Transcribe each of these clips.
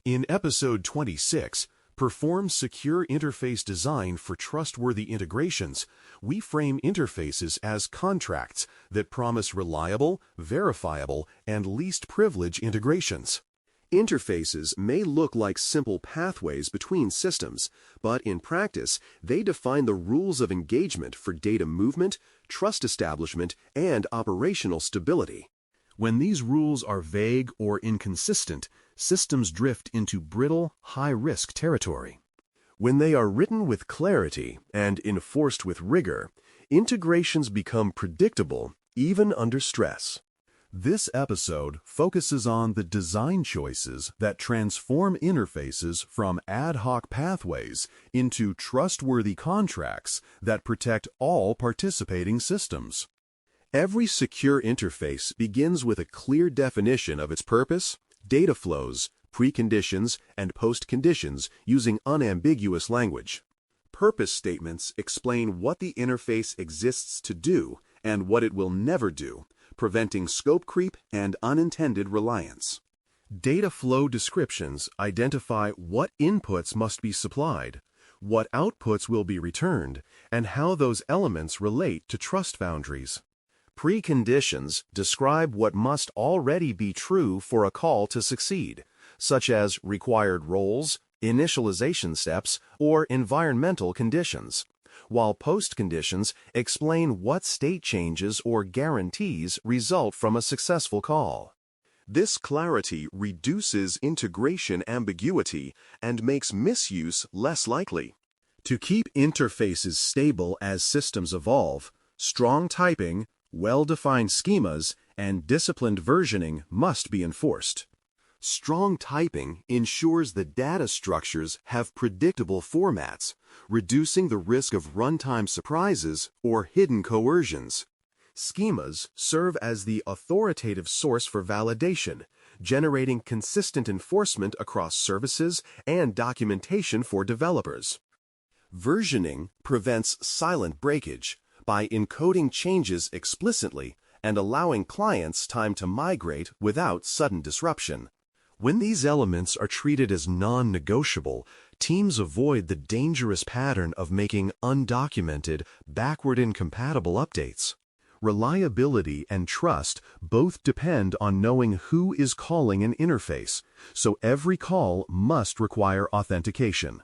In episode 26, Perform Secure Interface Design for Trustworthy Integrations, we frame interfaces as contracts that promise reliable, verifiable, and least privilege integrations. Interfaces may look like simple pathways between systems, but in practice, they define the rules of engagement for data movement, trust establishment, and operational stability. When these rules are vague or inconsistent, systems drift into brittle, high-risk territory. When they are written with clarity and enforced with rigor, integrations become predictable even under stress. This episode focuses on the design choices that transform interfaces from ad hoc pathways into trustworthy contracts that protect all participating systems. Every secure interface begins with a clear definition of its purpose, data flows, preconditions, and postconditions using unambiguous language. Purpose statements explain what the interface exists to do and what it will never do, preventing scope creep and unintended reliance. Data flow descriptions identify what inputs must be supplied, what outputs will be returned, and how those elements relate to trust boundaries. Preconditions describe what must already be true for a call to succeed, such as required roles, initialization steps, or environmental conditions, while postconditions explain what state changes or guarantees result from a successful call. This clarity reduces integration ambiguity and makes misuse less likely. To keep interfaces stable as systems evolve, strong typing, well-defined schemas, and disciplined versioning must be enforced. Strong typing ensures that data structures have predictable formats, reducing the risk of runtime surprises or hidden coercions. Schemas serve as the authoritative source for validation, generating consistent enforcement across services and documentation for developers. Versioning prevents silent breakage by encoding changes explicitly and allowing clients time to migrate without sudden disruption. When these elements are treated as non-negotiable, teams avoid the dangerous pattern of making undocumented, backward-incompatible updates. Reliability and trust both depend on knowing who is calling an interface, so every call must require authentication.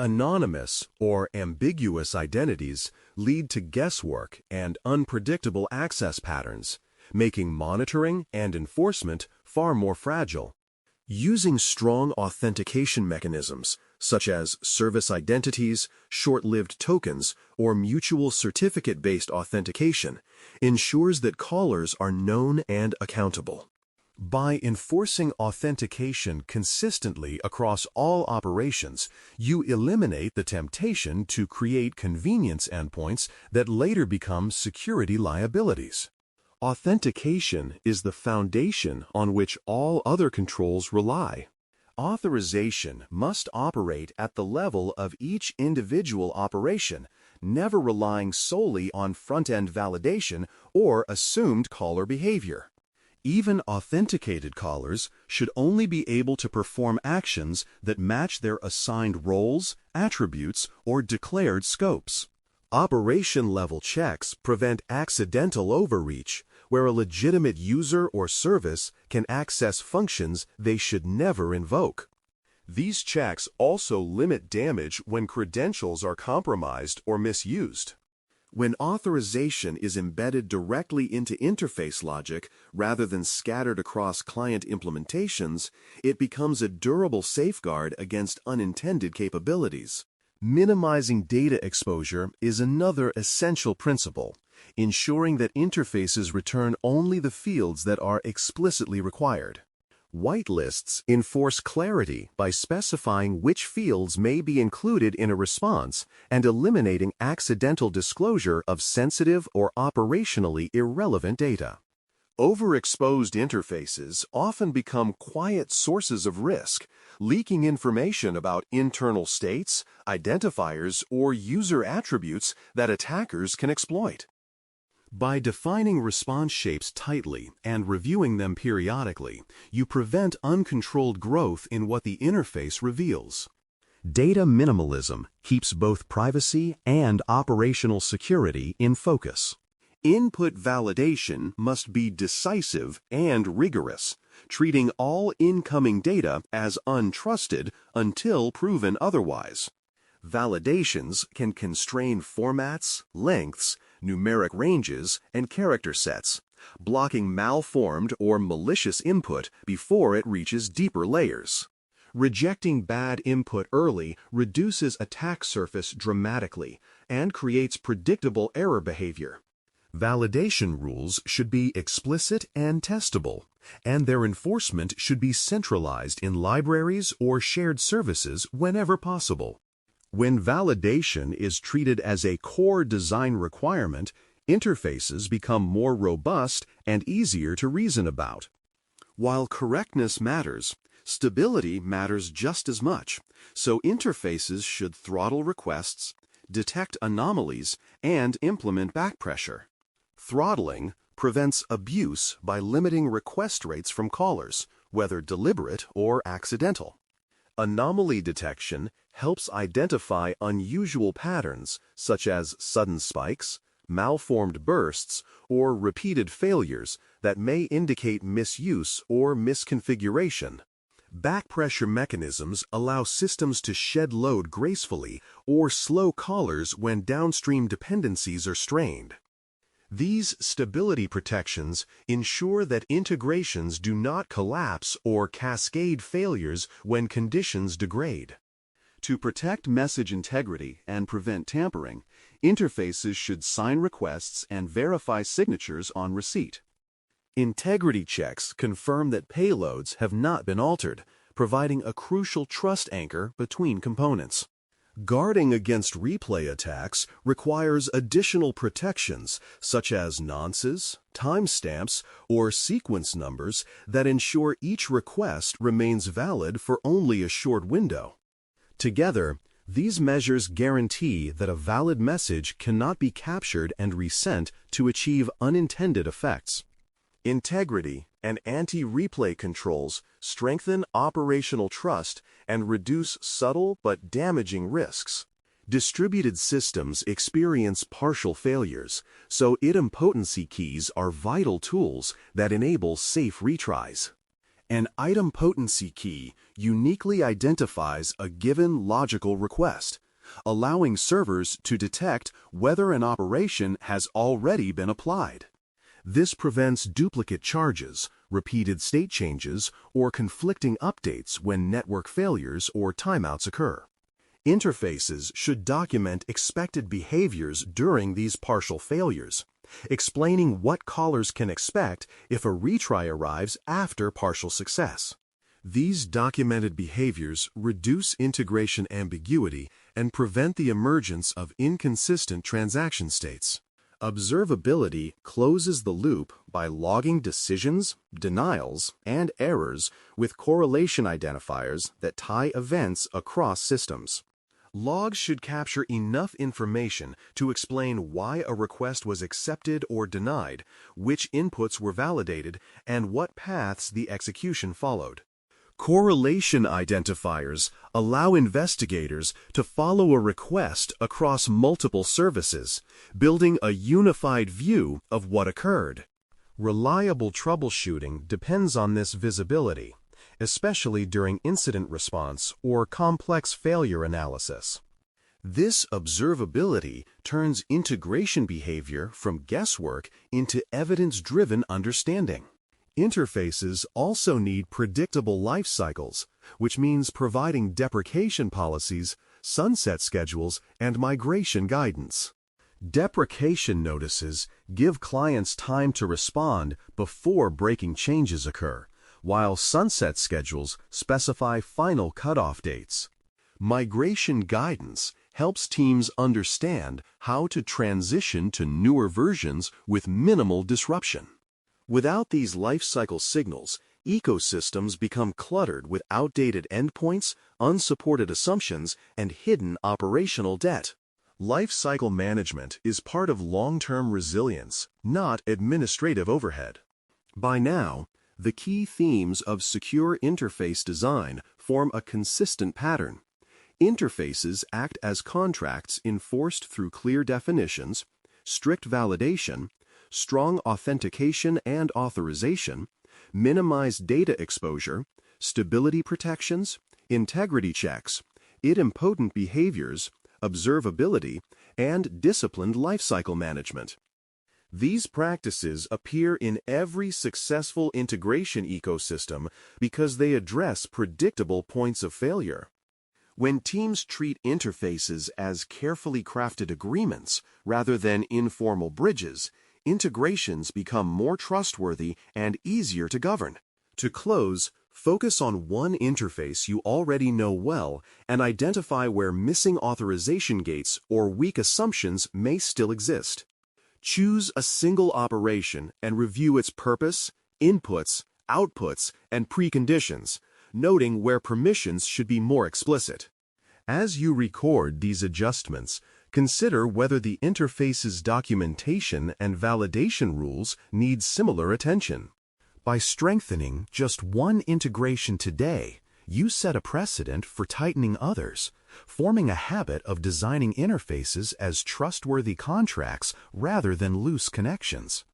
Anonymous or ambiguous identities lead to guesswork and unpredictable access patterns, making monitoring and enforcement far more fragile. Using strong authentication mechanisms, such as service identities, short-lived tokens, or mutual certificate-based authentication, ensures that callers are known and accountable. By enforcing authentication consistently across all operations, you eliminate the temptation to create convenience endpoints that later become security liabilities. Authentication is the foundation on which all other controls rely. Authorization must operate at the level of each individual operation, never relying solely on front-end validation or assumed caller behavior. Even authenticated callers should only be able to perform actions that match their assigned roles, attributes, or declared scopes. Operation-level checks prevent accidental overreach, where a legitimate user or service can access functions they should never invoke. These checks also limit damage when credentials are compromised or misused. When authorization is embedded directly into interface logic rather than scattered across client implementations, it becomes a durable safeguard against unintended capabilities. Minimizing data exposure is another essential principle, ensuring that interfaces return only the fields that are explicitly required. Whitelists enforce clarity by specifying which fields may be included in a response and eliminating accidental disclosure of sensitive or operationally irrelevant data. Overexposed interfaces often become quiet sources of risk, leaking information about internal states, identifiers, or user attributes that attackers can exploit. By defining response shapes tightly and reviewing them periodically, you prevent uncontrolled growth in what the interface reveals. Data minimalism keeps both privacy and operational security in focus. Input validation must be decisive and rigorous, treating all incoming data as untrusted until proven otherwise. Validations can constrain formats, lengths, numeric ranges, and character sets, blocking malformed or malicious input before it reaches deeper layers. Rejecting bad input early reduces attack surface dramatically and creates predictable error behavior. Validation rules should be explicit and testable, and their enforcement should be centralized in libraries or shared services whenever possible. When validation is treated as a core design requirement, interfaces become more robust and easier to reason about. While correctness matters, stability matters just as much, so interfaces should throttle requests, detect anomalies, and implement backpressure. Throttling prevents abuse by limiting request rates from callers, whether deliberate or accidental. Anomaly detection helps identify unusual patterns such as sudden spikes, malformed bursts, or repeated failures that may indicate misuse or misconfiguration. Backpressure mechanisms allow systems to shed load gracefully or slow callers when downstream dependencies are strained. These stability protections ensure that integrations do not collapse or cascade failures when conditions degrade. To protect message integrity and prevent tampering, interfaces should sign requests and verify signatures on receipt. Integrity checks confirm that payloads have not been altered, providing a crucial trust anchor between components. Guarding against replay attacks requires additional protections such as nonces, timestamps, or sequence numbers that ensure each request remains valid for only a short window. Together, these measures guarantee that a valid message cannot be captured and resent to achieve unintended effects. Integrity and anti-replay controls strengthen operational trust and reduce subtle but damaging risks. Distributed systems experience partial failures, so idempotency keys are vital tools that enable safe retries. An idempotency key uniquely identifies a given logical request, allowing servers to detect whether an operation has already been applied. This prevents duplicate charges, repeated state changes, or conflicting updates when network failures or timeouts occur. Interfaces should document expected behaviors during these partial failures, explaining what callers can expect if a retry arrives after partial success. These documented behaviors reduce integration ambiguity and prevent the emergence of inconsistent transaction states. Observability closes the loop by logging decisions, denials, and errors with correlation identifiers that tie events across systems. Logs should capture enough information to explain why a request was accepted or denied, which inputs were validated, and what paths the execution followed. Correlation identifiers allow investigators to follow a request across multiple services, building a unified view of what occurred. Reliable troubleshooting depends on this visibility, especially during incident response or complex failure analysis. This observability turns integration behavior from guesswork into evidence-driven understanding. Interfaces also need predictable life cycles, which means providing deprecation policies, sunset schedules, and migration guidance. Deprecation notices give clients time to respond before breaking changes occur, while sunset schedules specify final cutoff dates. Migration guidance helps teams understand how to transition to newer versions with minimal disruption. Without these lifecycle signals, ecosystems become cluttered with outdated endpoints, unsupported assumptions, and hidden operational debt. Life cycle management is part of long-term resilience, not administrative overhead. By now, the key themes of secure interface design form a consistent pattern. Interfaces act as contracts enforced through clear definitions, strict validation, strong authentication and authorization, minimize data exposure, stability protections, integrity checks, idempotent behaviors, observability, and disciplined lifecycle management. These practices appear in every successful integration ecosystem because they address predictable points of failure. When teams treat interfaces as carefully crafted agreements rather than informal bridges, integrations become more trustworthy and easier to govern. To close, focus on one interface you already know well and identify where missing authorization gates or weak assumptions may still exist. Choose a single operation and review its purpose, inputs, outputs, and preconditions, noting where permissions should be more explicit. As you record these adjustments, consider whether the interface's documentation and validation rules need similar attention. By strengthening just one integration today, you set a precedent for tightening others, forming a habit of designing interfaces as trustworthy contracts rather than loose connections.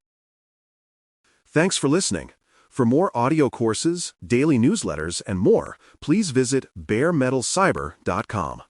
Thanks for listening. For more audio courses, daily newsletters, and more, please visit baremetalcyber.com.